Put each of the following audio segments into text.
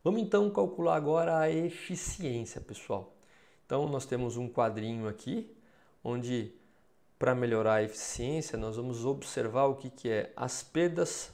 Vamos então calcular agora a eficiência, pessoal. Então nós temos um quadrinho aqui, onde para melhorar a eficiência nós vamos observar o que é as perdas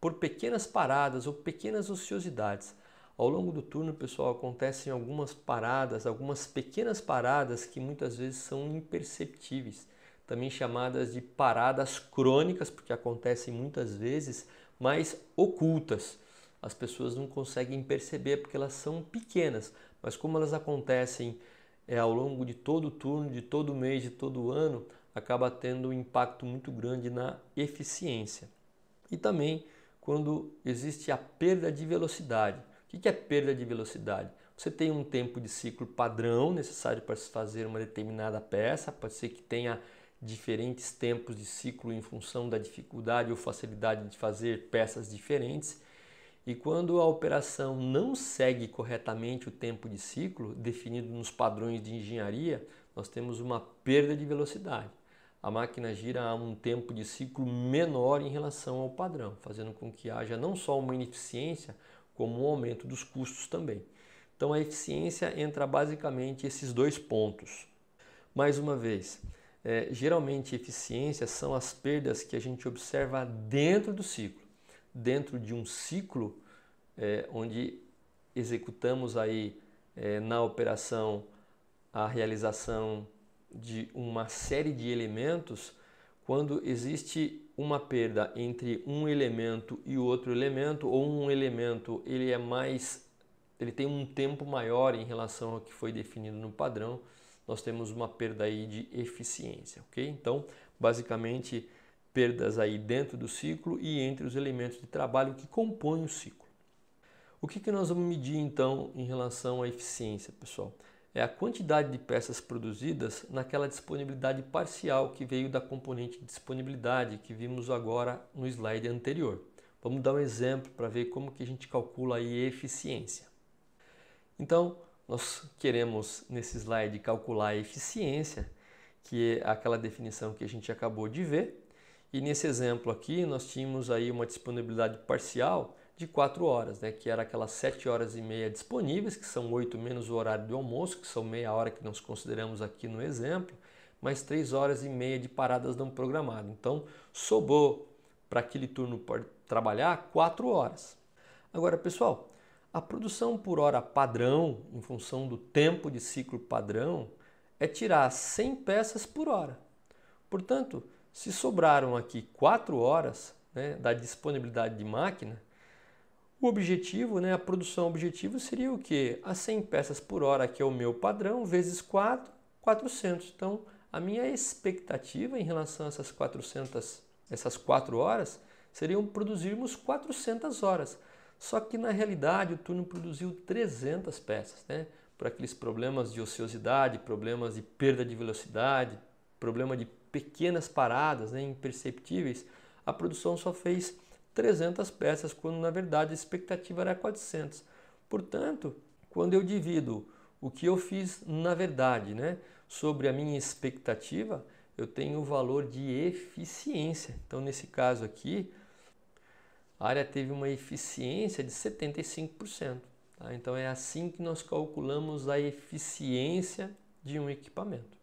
por pequenas paradas ou pequenas ociosidades. Ao longo do turno, pessoal, acontecem algumas paradas, algumas pequenas paradas que muitas vezes são imperceptíveis, também chamadas de paradas crônicas, porque acontecem muitas vezes, mas ocultas. As pessoas não conseguem perceber porque elas são pequenas, mas como elas acontecem ao longo de todo o turno, de todo o mês, de todo o ano, acaba tendo um impacto muito grande na eficiência. E também quando existe a perda de velocidade. O que é perda de velocidade? Você tem um tempo de ciclo padrão necessário para se fazer uma determinada peça, pode ser que tenha diferentes tempos de ciclo em função da dificuldade ou facilidade de fazer peças diferentes. E quando a operação não segue corretamente o tempo de ciclo definido nos padrões de engenharia, nós temos uma perda de velocidade. A máquina gira a um tempo de ciclo menor em relação ao padrão, fazendo com que haja não só uma ineficiência, como um aumento dos custos também. Então a eficiência entra basicamente esses dois pontos. Mais uma vez, geralmente eficiência são as perdas que a gente observa dentro do ciclo. Dentro de um ciclo onde executamos aí na operação a realização de uma série de elementos, quando existe uma perda entre um elemento e outro elemento, ou um elemento ele tem um tempo maior em relação ao que foi definido no padrão, nós temos uma perda aí de eficiência, ok? Então, basicamente, perdas aí dentro do ciclo e entre os elementos de trabalho que compõem o ciclo. O que nós vamos medir então em relação à eficiência, pessoal? É a quantidade de peças produzidas naquela disponibilidade parcial que veio da componente de disponibilidade que vimos agora no slide anterior. Vamos dar um exemplo para ver como que a gente calcula aí a eficiência. Então, nós queremos nesse slide calcular a eficiência, que é aquela definição que a gente acabou de ver. E nesse exemplo aqui, nós tínhamos aí uma disponibilidade parcial de 4 horas, né? Que era aquelas 7 horas e meia disponíveis, que são 8 menos o horário do almoço, que são meia hora que nós consideramos aqui no exemplo, mais 3 horas e meia de paradas não programadas. Então, sobrou para aquele turno trabalhar 4 horas. Agora, pessoal, a produção por hora padrão, em função do tempo de ciclo padrão, é tirar 100 peças por hora. Portanto, se sobraram aqui 4 horas, né, da disponibilidade de máquina, o objetivo, né, a produção objetivo seria o quê? As 100 peças por hora, que é o meu padrão, vezes 4, 400. Então, a minha expectativa em relação a essas 4 horas, seriam produzirmos 400 horas. Só que na realidade o turno produziu 300 peças, né? Por aqueles problemas de ociosidade, problemas de perda de velocidade, problema de pequenas paradas, né, imperceptíveis, a produção só fez 300 peças, quando na verdade a expectativa era 400. Portanto, quando eu divido o que eu fiz na verdade, né, sobre a minha expectativa, eu tenho o valor de eficiência. Então, nesse caso aqui, a área teve uma eficiência de 75%. Tá? Então, é assim que nós calculamos a eficiência de um equipamento.